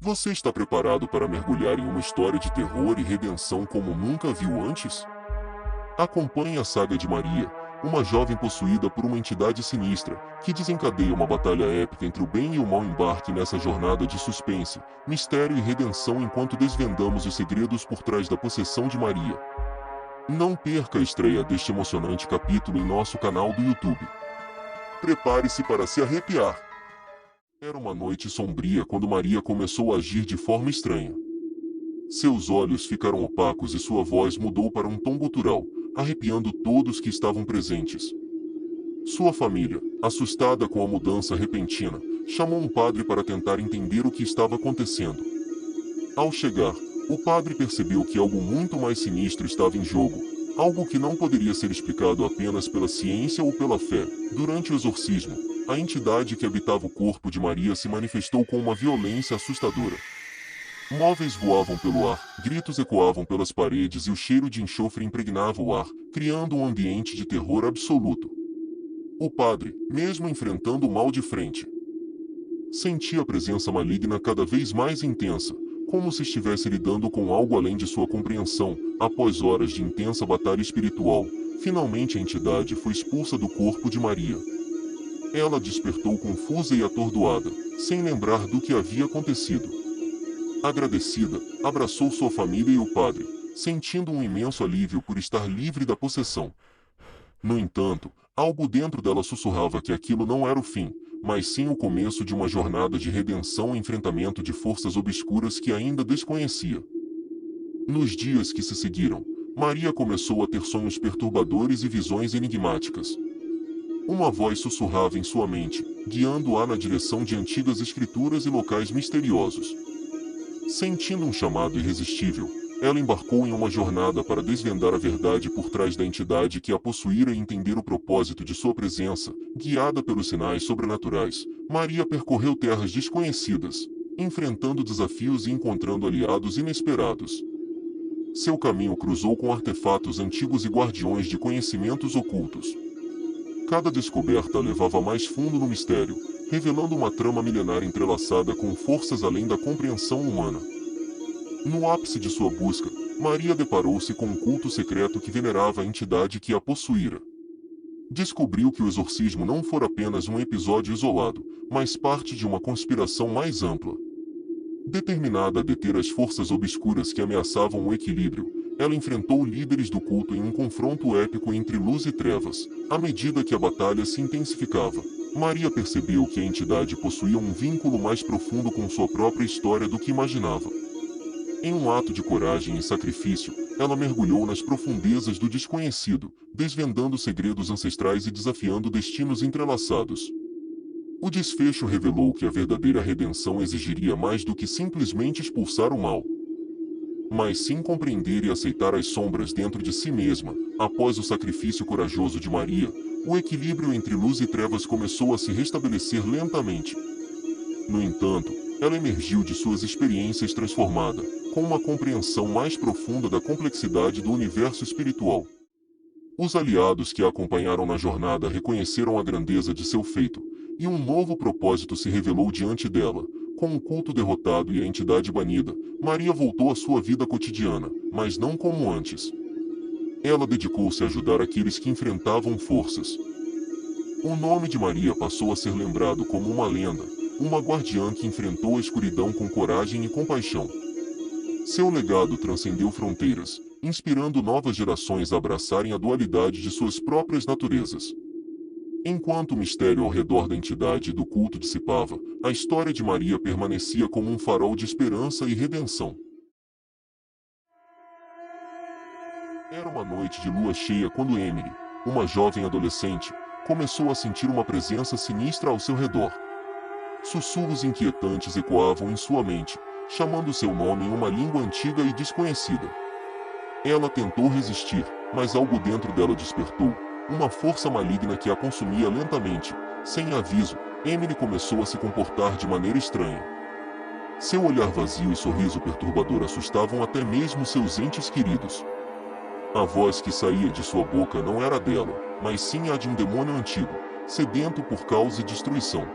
Você está preparado para mergulhar em uma história de terror e redenção como nunca viu antes? Acompanhe a saga de Maria, uma jovem possuída por uma entidade sinistra, que desencadeia uma batalha épica entre o bem e o mal. Embarque nessa jornada de suspense, mistério e redenção enquanto desvendamos os segredos por trás da possessão de Maria. Não perca a estreia deste emocionante capítulo em nosso canal do YouTube. Prepare-se para se arrepiar. Era uma noite sombria quando Maria começou a agir de forma estranha. Seus olhos ficaram opacos e sua voz mudou para um tom gutural, arrepiando todos que estavam presentes. Sua família, assustada com a mudança repentina, chamou um padre para tentar entender o que estava acontecendo. Ao chegar, o padre percebeu que algo muito mais sinistro estava em jogo, algo que não poderia ser explicado apenas pela ciência ou pela fé. Durante o exorcismo, a entidade que habitava o corpo de Maria se manifestou com uma violência assustadora. Móveis voavam pelo ar, gritos ecoavam pelas paredes e o cheiro de enxofre impregnava o ar, criando um ambiente de terror absoluto. O padre, mesmo enfrentando o mal de frente, sentia a presença maligna cada vez mais intensa, como se estivesse lidando com algo além de sua compreensão. Após horas de intensa batalha espiritual, finalmente a entidade foi expulsa do corpo de Maria. Ela despertou confusa e atordoada, sem lembrar do que havia acontecido. Agradecida, abraçou sua família e o padre, sentindo um imenso alívio por estar livre da possessão. No entanto, algo dentro dela sussurrava que aquilo não era o fim, mas sim o começo de uma jornada de redenção e enfrentamento de forças obscuras que ainda desconhecia. Nos dias que se seguiram, Maria começou a ter sonhos perturbadores e visões enigmáticas. Uma voz sussurrava em sua mente, guiando-a na direção de antigas escrituras e locais misteriosos. Sentindo um chamado irresistível, ela embarcou em uma jornada para desvendar a verdade por trás da entidade que a possuíra e entender o propósito de sua presença. Guiada pelos sinais sobrenaturais, Maria percorreu terras desconhecidas, enfrentando desafios e encontrando aliados inesperados. Seu caminho cruzou com artefatos antigos e guardiões de conhecimentos ocultos. Cada descoberta a levava mais fundo no mistério, revelando uma trama milenar entrelaçada com forças além da compreensão humana. No ápice de sua busca, Maria deparou-se com um culto secreto que venerava a entidade que a possuíra. Descobriu que o exorcismo não fora apenas um episódio isolado, mas parte de uma conspiração mais ampla. Determinada a deter as forças obscuras que ameaçavam o equilíbrio, ela enfrentou líderes do culto em um confronto épico entre luz e trevas. À medida que a batalha se intensificava, Maria percebeu que a entidade possuía um vínculo mais profundo com sua própria história do que imaginava. Em um ato de coragem e sacrifício, ela mergulhou nas profundezas do desconhecido, desvendando segredos ancestrais e desafiando destinos entrelaçados. O desfecho revelou que a verdadeira redenção exigiria mais do que simplesmente expulsar o mal, mas sim compreender e aceitar as sombras dentro de si mesma. Após o sacrifício corajoso de Maria, o equilíbrio entre luz e trevas começou a se restabelecer lentamente. No entanto, ela emergiu de suas experiências transformada, com uma compreensão mais profunda da complexidade do universo espiritual. Os aliados que a acompanharam na jornada reconheceram a grandeza de seu feito, e um novo propósito se revelou diante dela. Com o culto derrotado e a entidade banida, Maria voltou à sua vida cotidiana, mas não como antes. Ela dedicou-se a ajudar aqueles que enfrentavam forças. O nome de Maria passou a ser lembrado como uma lenda, uma guardiã que enfrentou a escuridão com coragem e compaixão. Seu legado transcendeu fronteiras, inspirando novas gerações a abraçarem a dualidade de suas próprias naturezas. Enquanto o mistério ao redor da entidade e do culto dissipava, a história de Maria permanecia como um farol de esperança e redenção. Era uma noite de lua cheia quando Emily, uma jovem adolescente, começou a sentir uma presença sinistra ao seu redor. Sussurros inquietantes ecoavam em sua mente, chamando seu nome em uma língua antiga e desconhecida. Ela tentou resistir, mas algo dentro dela despertou, uma força maligna que a consumia lentamente. Sem aviso, Emily começou a se comportar de maneira estranha. Seu olhar vazio e sorriso perturbador assustavam até mesmo seus entes queridos. A voz que saía de sua boca não era dela, mas sim a de um demônio antigo, sedento por caos e destruição.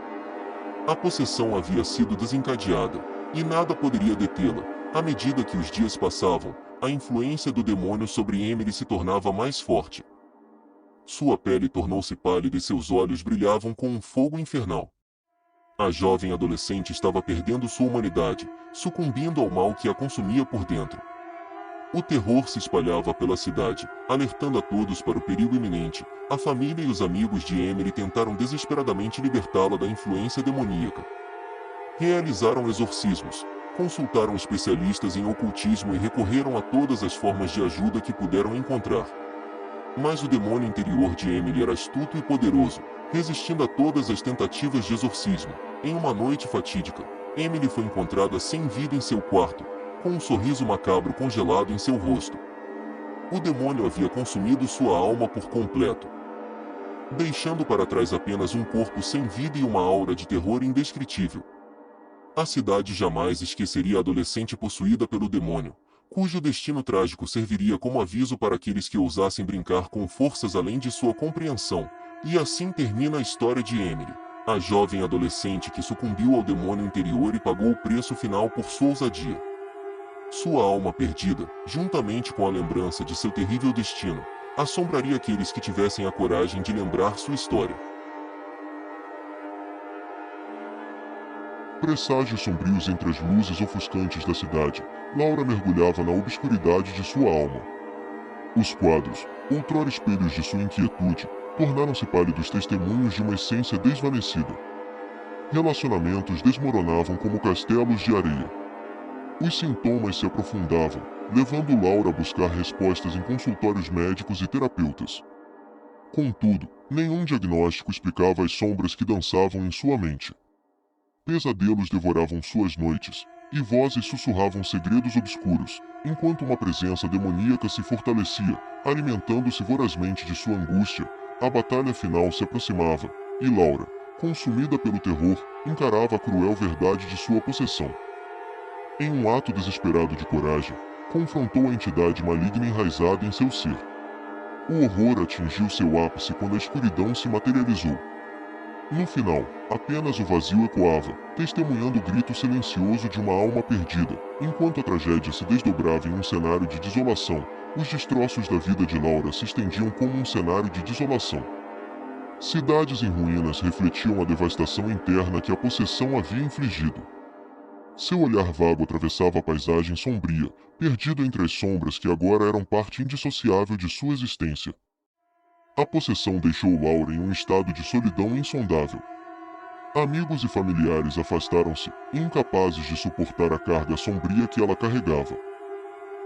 A possessão havia sido desencadeada, E nada poderia detê-la. À medida que os dias passavam, a influência do demônio sobre Emily se tornava mais forte. Sua pele tornou-se pálida e seus olhos brilhavam com um fogo infernal. A jovem adolescente estava perdendo sua humanidade, sucumbindo ao mal que a consumia por dentro. O terror se espalhava pela cidade, alertando a todos para o perigo iminente. A família e os amigos de Emily tentaram desesperadamente libertá-la da influência demoníaca. Realizaram exorcismos, consultaram especialistas em ocultismo e recorreram a todas as formas de ajuda que puderam encontrar. Mas o demônio interior de Emily era astuto e poderoso, resistindo a todas as tentativas de exorcismo. Em uma noite fatídica, Emily foi encontrada sem vida em seu quarto, com um sorriso macabro congelado em seu rosto. O demônio havia consumido sua alma por completo, deixando para trás apenas um corpo sem vida e uma aura de terror indescritível. A cidade jamais esqueceria a adolescente possuída pelo demônio, cujo destino trágico serviria como aviso para aqueles que ousassem brincar com forças além de sua compreensão. E assim termina a história de Emily, a jovem adolescente que sucumbiu ao demônio interior e pagou o preço final por sua ousadia. Sua alma perdida, juntamente com a lembrança de seu terrível destino, assombraria aqueles que tivessem a coragem de lembrar sua história. Presságios sombrios entre as luzes ofuscantes da cidade, Laura mergulhava na obscuridade de sua alma. Os quadros, outrora espelhos de sua inquietude, tornaram-se pálidos testemunhos de uma essência desvanecida. Relacionamentos desmoronavam como castelos de areia. Os sintomas se aprofundavam, levando Laura a buscar respostas em consultórios médicos e terapeutas. Contudo, nenhum diagnóstico explicava as sombras que dançavam em sua mente. Pesadelos devoravam suas noites, e vozes sussurravam segredos obscuros, enquanto uma presença demoníaca se fortalecia, alimentando-se vorazmente de sua angústia. A batalha final se aproximava, e Laura, consumida pelo terror, encarava a cruel verdade de sua possessão. Em um ato desesperado de coragem, confrontou a entidade maligna enraizada em seu ser. O horror atingiu seu ápice quando a escuridão se materializou. No final, apenas o vazio ecoava, testemunhando o grito silencioso de uma alma perdida. Enquanto a tragédia se desdobrava em um cenário de desolação, os destroços da vida de Laura se estendiam como um cenário de desolação. Cidades em ruínas refletiam a devastação interna que a possessão havia infligido. Seu olhar vago atravessava a paisagem sombria, perdido entre as sombras que agora eram parte indissociável de sua existência. A possessão deixou Laura em um estado de solidão insondável. Amigos e familiares afastaram-se, incapazes de suportar a carga sombria que ela carregava.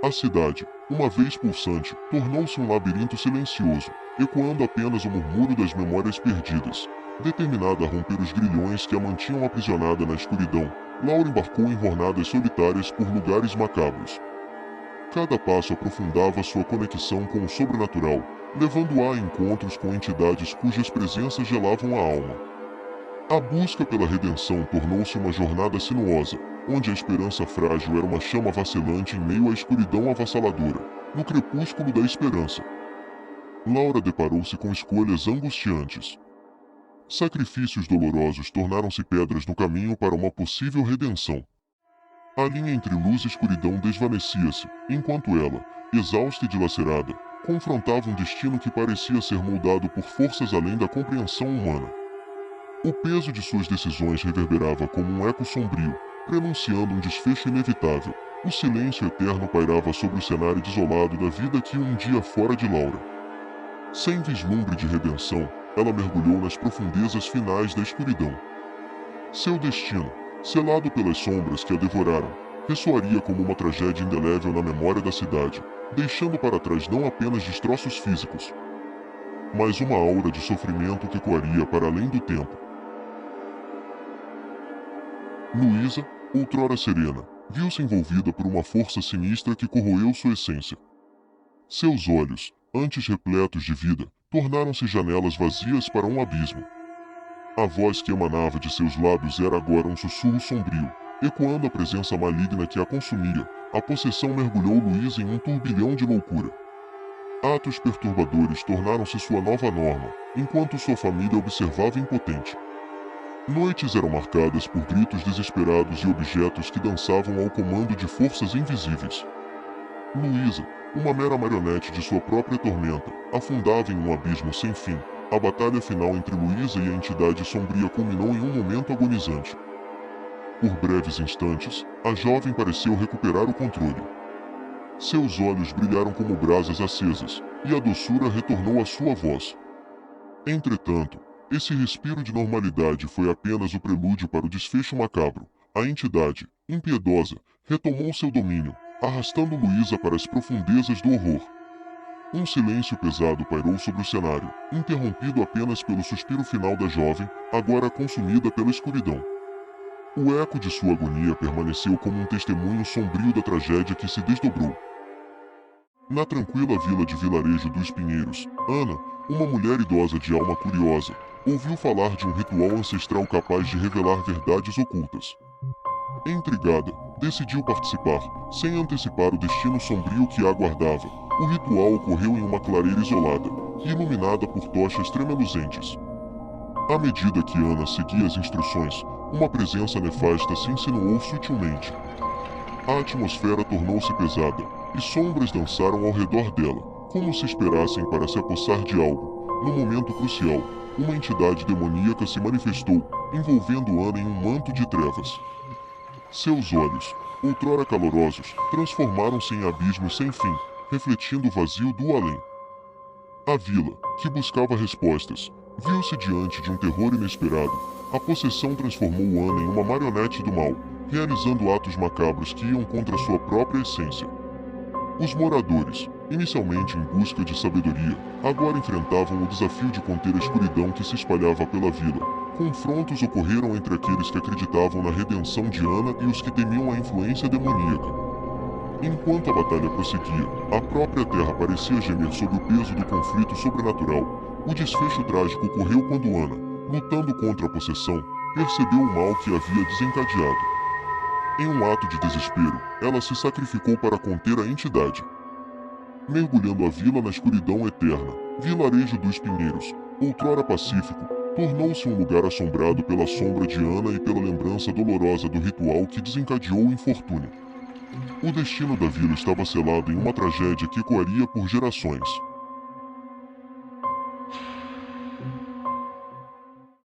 A cidade, uma vez pulsante, tornou-se um labirinto silencioso, ecoando apenas o murmúrio das memórias perdidas. Determinada a romper os grilhões que a mantinham aprisionada na escuridão, Laura embarcou em jornadas solitárias por lugares macabros. Cada passo aprofundava sua conexão com o sobrenatural, levando-a a encontros com entidades cujas presenças gelavam a alma. A busca pela redenção tornou-se uma jornada sinuosa, onde a esperança frágil era uma chama vacilante em meio à escuridão avassaladora, no crepúsculo da esperança. Laura deparou-se com escolhas angustiantes. Sacrifícios dolorosos tornaram-se pedras no caminho para uma possível redenção. A linha entre luz e escuridão desvanecia-se, enquanto ela, exausta e dilacerada, confrontava um destino que parecia ser moldado por forças além da compreensão humana. O peso de suas decisões reverberava como um eco sombrio, prenunciando um desfecho inevitável. O silêncio eterno pairava sobre o cenário desolado da vida que um dia fora de Laura. Sem vislumbre de redenção, ela mergulhou nas profundezas finais da escuridão. Seu destino, selado pelas sombras que a devoraram, ressoaria como uma tragédia indelével na memória da cidade, deixando para trás não apenas destroços físicos, mas uma aura de sofrimento que ecoaria para além do tempo. Luísa, outrora serena, viu-se envolvida por uma força sinistra que corroeu sua essência. Seus olhos, antes repletos de vida, tornaram-se janelas vazias para um abismo. A voz que emanava de seus lábios era agora um sussurro sombrio, ecoando a presença maligna que a consumia. A possessão mergulhou Luísa em um turbilhão de loucura. Atos perturbadores tornaram-se sua nova norma, enquanto sua família observava impotente. Noites eram marcadas por gritos desesperados e objetos que dançavam ao comando de forças invisíveis. Luísa, uma mera marionete de sua própria tormenta, afundava em um abismo sem fim. A batalha final entre Luísa e a entidade sombria culminou em um momento agonizante. Por breves instantes, a jovem pareceu recuperar o controle. Seus olhos brilharam como brasas acesas, e a doçura retornou à sua voz. Entretanto, esse respiro de normalidade foi apenas o prelúdio para o desfecho macabro. A entidade, impiedosa, retomou seu domínio, arrastando Luísa para as profundezas do horror. Um silêncio pesado pairou sobre o cenário, interrompido apenas pelo suspiro final da jovem, agora consumida pela escuridão. O eco de sua agonia permaneceu como um testemunho sombrio da tragédia que se desdobrou. Na tranquila vila de Vilarejo dos Pinheiros, Ana, uma mulher idosa de alma curiosa, ouviu falar de um ritual ancestral capaz de revelar verdades ocultas. Intrigada, decidiu participar, sem antecipar o destino sombrio que a aguardava. O ritual ocorreu em uma clareira isolada, iluminada por tochas tremeluzentes. À medida que Ana seguia as instruções, uma presença nefasta se insinuou sutilmente. A atmosfera tornou-se pesada, e sombras dançaram ao redor dela, como se esperassem para se apossar de algo. No momento crucial, uma entidade demoníaca se manifestou, envolvendo Ana em um manto de trevas. Seus olhos, outrora calorosos, transformaram-se em abismos sem fim, refletindo o vazio do além. A vila, que buscava respostas, viu-se diante de um terror inesperado. A possessão transformou Ana em uma marionete do mal, realizando atos macabros que iam contra sua própria essência. Os moradores, inicialmente em busca de sabedoria, agora enfrentavam o desafio de conter a escuridão que se espalhava pela vila. Confrontos ocorreram entre aqueles que acreditavam na redenção de Ana e os que temiam a influência demoníaca. Enquanto a batalha prosseguia, a própria terra parecia gemer sob o peso do conflito sobrenatural. O desfecho trágico ocorreu quando Ana, lutando contra a possessão, percebeu o mal que havia desencadeado. Em um ato de desespero, ela se sacrificou para conter a entidade. Mergulhando a vila na escuridão eterna, Vilarejo dos Pinheiros, outrora pacífico, tornou-se um lugar assombrado pela sombra de Ana e pela lembrança dolorosa do ritual que desencadeou o infortúnio. O destino da vila estava selado em uma tragédia que ecoaria por gerações.